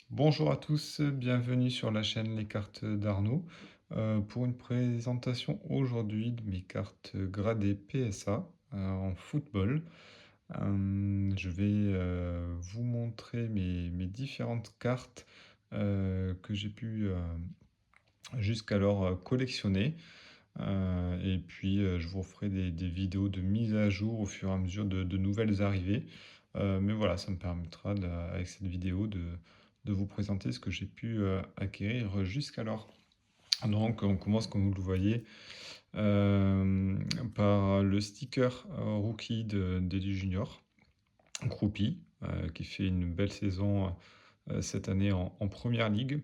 Bonjour à tous, bienvenue sur la chaîne Les Cartes d'Arnaud, pour une présentation aujourd'hui de mes cartes gradées PSA, en football. Je vais, vous montrer mes différentes cartes, que j'ai pu, jusqu'alors, collectionner. Et puis, je vous ferai des vidéos de mise à jour au fur et à mesure de nouvelles arrivées. Mais voilà, ça me permettra avec cette vidéo de vous présenter ce que j'ai pu acquérir jusqu'alors. Donc, on commence, comme vous le voyez, par le sticker rookie d'Eddie Junior, Groupie, qui fait une belle saison cette année en première ligue,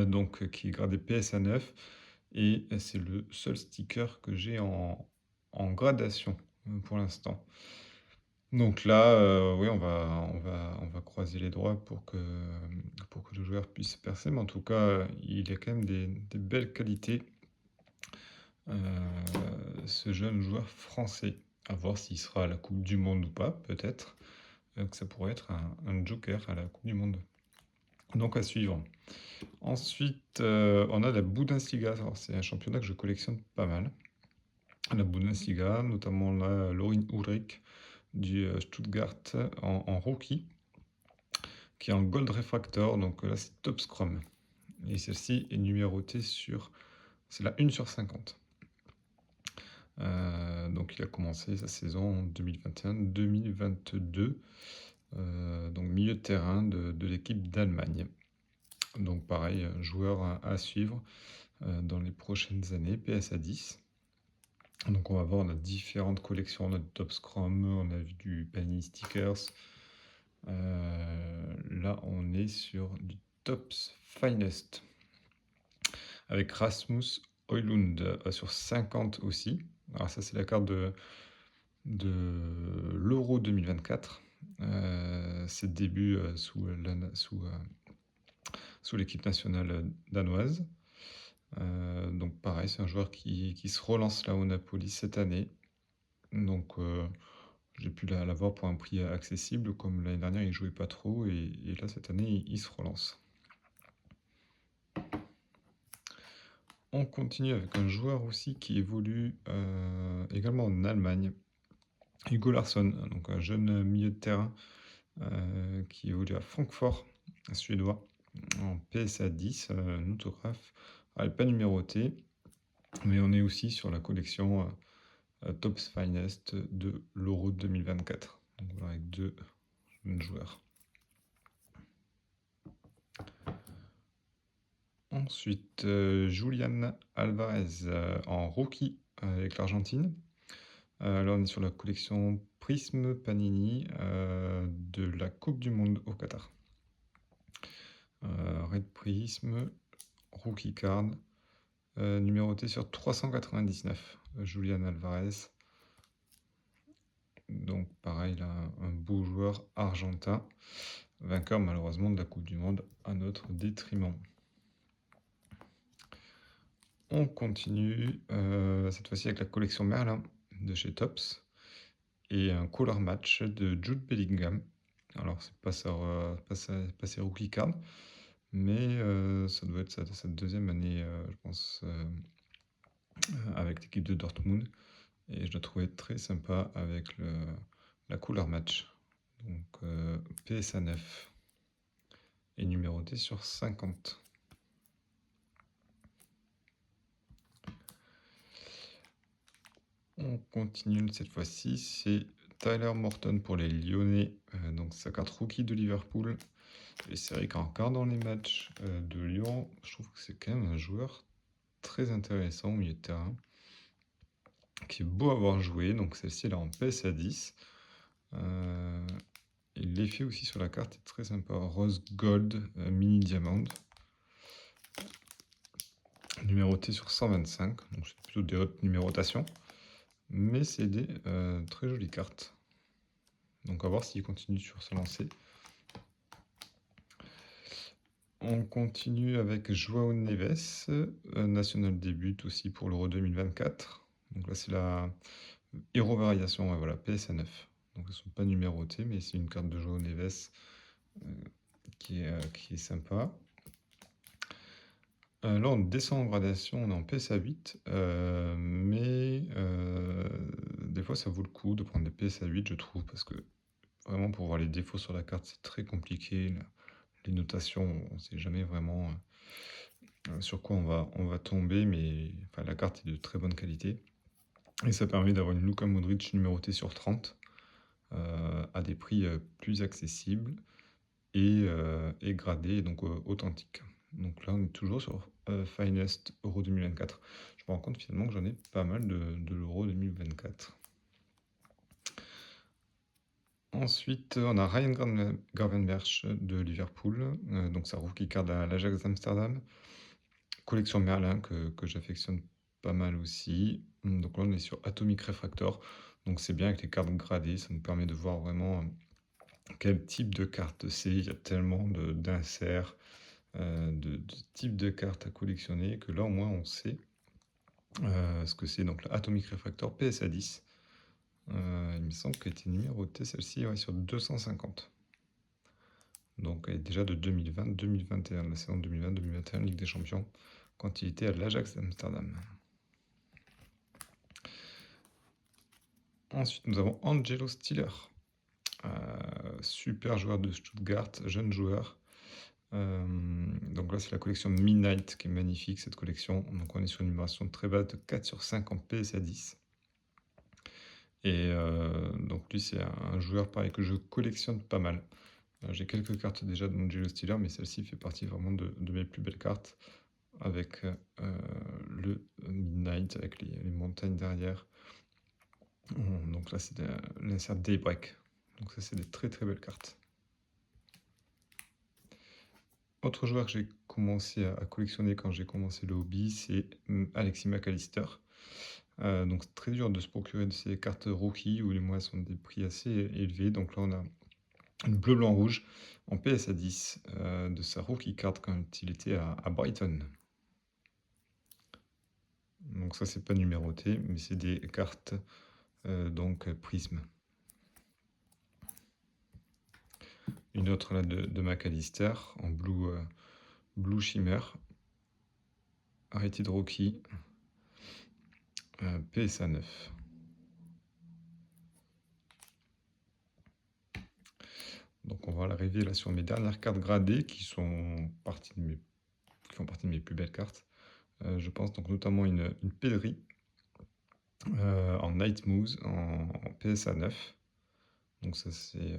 donc qui est gradé PSA 9. Et c'est le seul sticker que j'ai en gradation, pour l'instant. Donc là, oui, on va croiser les doigts pour que le joueur puisse percer, mais en tout cas, il a quand même des belles qualités, ce jeune joueur français. À voir s'il sera à la coupe du monde ou pas, peut-être, que ça pourrait être un joker à la coupe du monde. Donc à suivre. Ensuite, on a la Bundesliga. Alors c'est un championnat que je collectionne pas mal. La Bundesliga, notamment là, Lorin Ulrich du Stuttgart en rookie, qui est en Gold Refractor, donc là c'est Top Scrum. Et celle-ci est numérotée c'est la 1 sur 50. Donc il a commencé sa saison en 2021-2022, donc milieu de terrain de l'équipe d'Allemagne. Donc pareil, joueur à suivre dans les prochaines années, PSA 10. Donc on va voir, on a différentes collections, on a du Top Scrum, on a vu du Panini Stickers. Là on est sur du Tops Finest, avec Rasmus Højlund sur 50 aussi. Alors ça c'est la carte de l'Euro 2024. Ses débuts sous l'équipe nationale danoise. Donc pareil, c'est un joueur qui se relance là au Napoli cette année. Donc j'ai pu l'avoir pour un prix accessible, comme l'année dernière il jouait pas trop, et là cette année il se relance. On continue avec un joueur aussi qui évolue également en Allemagne, Hugo Larsson, donc un jeune milieu de terrain qui évolue à Francfort, suédois, en PSA 10, un autographe. Elle n'est pas numérotée, mais on est aussi sur la collection Tops Finest de l'Euro 2024. Donc voilà, avec deux jeunes joueurs. Ensuite, Julian Alvarez en rookie avec l'Argentine. Là, on est sur la collection Prism Panini de la Coupe du Monde au Qatar. Red Prism, rookie card, numéroté sur 399, Julian Alvarez. Donc pareil, là, un beau joueur argentin, vainqueur malheureusement de la Coupe du Monde à notre détriment. On continue, cette fois-ci avec la collection Merlin de chez Topps et un color match de Jude Bellingham. Alors c'est pas ses rookie cards, mais ça doit être sa deuxième année, je pense, avec l'équipe de Dortmund, et je la trouvais très sympa avec la couleur match. Donc PSA 9 et numéroté sur 50. On continue cette fois-ci, c'est Tyler Morton pour les Lyonnais, donc sa carte rookie de Liverpool. Et c'est vrai qu'en regardant les matchs de Lyon, je trouve que c'est quand même un joueur très intéressant au milieu de terrain, qui est beau à avoir joué. Donc celle-ci elle est en PSA 10. Et l'effet aussi sur la carte est très sympa. Rose Gold Mini Diamond. Numéroté sur 125. Donc c'est plutôt des hautes numérotations. Mais c'est des très jolies cartes. Donc à voir s'il continue sur sa lancée. On continue avec João Neves, National Debut aussi pour l'Euro 2024. Donc là c'est la Hero Variation, ouais, voilà, PSA 9. Donc elles ne sont pas numérotées, mais c'est une carte de João Neves qui est sympa. Là, on descend en gradation, on est en PSA 8, mais des fois, ça vaut le coup de prendre des PSA 8, je trouve, parce que vraiment, pour voir les défauts sur la carte, c'est très compliqué. Les notations, on ne sait jamais vraiment sur quoi on va tomber, mais enfin, la carte est de très bonne qualité. Et ça permet d'avoir une Luka Modric numérotée sur 30 à des prix plus accessibles et gradés, et donc authentiques. Donc là, on est toujours sur Finest Euro 2024. Je me rends compte finalement que j'en ai pas mal de l'Euro 2024. Ensuite, on a Ryan Gravenberch de Liverpool, donc sa rookie card à l'Ajax d'Amsterdam. Collection Merlin que j'affectionne pas mal aussi. Donc là, on est sur Atomic Refractor. Donc c'est bien avec les cartes gradées, ça nous permet de voir vraiment quel type de carte c'est. Il y a tellement d'inserts, de types de cartes à collectionner que là, au moins, on sait ce que c'est. Donc la Atomic Refractor PSA 10. Il me semble qu'elle était numérotée celle-ci sur 250. Donc elle est déjà de 2020-2021, la saison 2020-2021, Ligue des Champions, quand il était à l'Ajax d'Amsterdam. Ensuite, nous avons Angelo Stiller, super joueur de Stuttgart, jeune joueur. Donc là, c'est la collection Midnight qui est magnifique, cette collection. Donc on est sur une numération très basse de 4 sur 5 en PSA 10. Et donc lui, c'est un joueur pareil que je collectionne pas mal. J'ai quelques cartes déjà d'Angelo Stiller, mais celle-ci fait partie vraiment de mes plus belles cartes, avec le Midnight, avec les montagnes derrière. Donc là, c'est l'insert Daybreak. Donc ça, c'est des très très belles cartes. Autre joueur que j'ai commencé à collectionner quand j'ai commencé le hobby, c'est Alexis McAllister. Donc c'est très dur de se procurer de ces cartes rookie, où les mois sont des prix assez élevés. Donc là, on a une bleu, blanc, rouge en PSA 10 de sa rookie card quand il était à Brighton. Donc ça, c'est pas numéroté, mais c'est des cartes donc prisme. Une autre là de McAllister en Blue Shimmer. Rated Rookie. PSA 9. Donc on va l'arriver là sur mes dernières cartes gradées qui font partie de mes plus belles cartes. Je pense donc notamment une Pedri en Night Moves en PSA 9. Donc ça je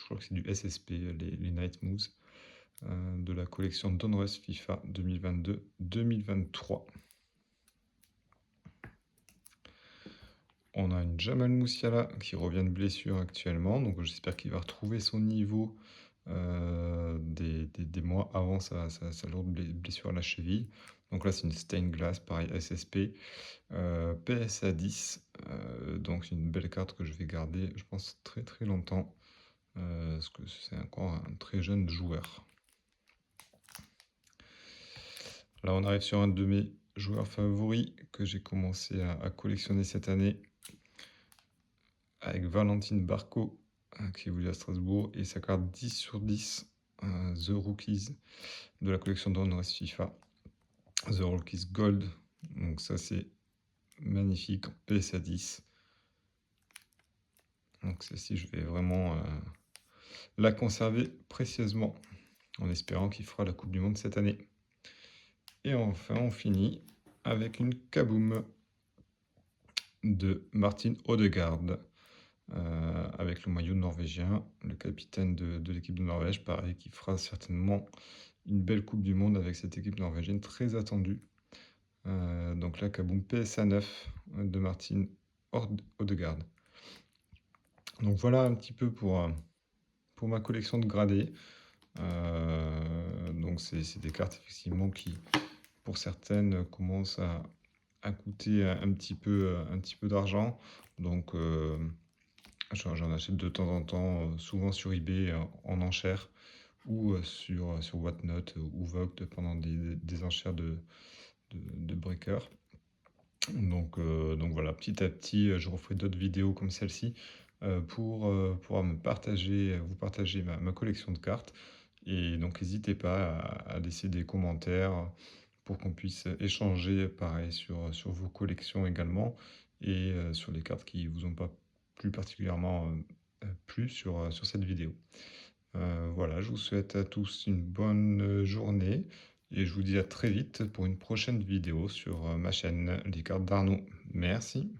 crois que c'est du SSP, les Night Moves, de la collection Donruss FIFA 2022-2023. On a une Jamal Musiala qui revient de blessure actuellement, donc j'espère qu'il va retrouver son niveau des mois avant sa lourde blessure à la cheville. Donc là, c'est une Stained Glass, pareil SSP, PSA 10, donc une belle carte que je vais garder, je pense, très très longtemps, parce que c'est encore un très jeune joueur. Là, on arrive sur un de mes joueurs favoris que j'ai commencé à collectionner cette année, avec Valentine Barco, qui évolue à Strasbourg, et sa carte 10 sur 10, The Rookies, de la collection Donruss FIFA, The Rookies Gold. Donc ça, c'est magnifique, en PSA 10. Donc celle-ci, je vais vraiment la conserver précieusement, en espérant qu'il fera la Coupe du Monde cette année. Et enfin, on finit avec une Kaboom de Martin Odegaard, avec le maillot norvégien, le capitaine de l'équipe de Norvège, pareil, qui fera certainement une belle Coupe du Monde avec cette équipe norvégienne très attendue. Donc là, Kaboom PSA 9 de Martin Odegaard. Donc voilà un petit peu pour ma collection de gradés. Donc c'est des cartes effectivement qui, pour certaines, commencent à coûter un petit peu d'argent. Donc j'en achète de temps en temps, souvent sur eBay en enchères, ou sur Whatnot ou Vogt pendant des enchères de breakers. Donc voilà, petit à petit, je referai d'autres vidéos comme celle-ci pour pouvoir vous partager ma collection de cartes. et donc n'hésitez pas à laisser des commentaires pour qu'on puisse échanger pareil sur vos collections également et sur les cartes qui vous ont pas plus particulièrement, plu sur cette vidéo. Voilà, je vous souhaite à tous une bonne, journée et je vous dis à très vite pour une prochaine vidéo sur, ma chaîne Les Cartes d'Arnaud. Merci.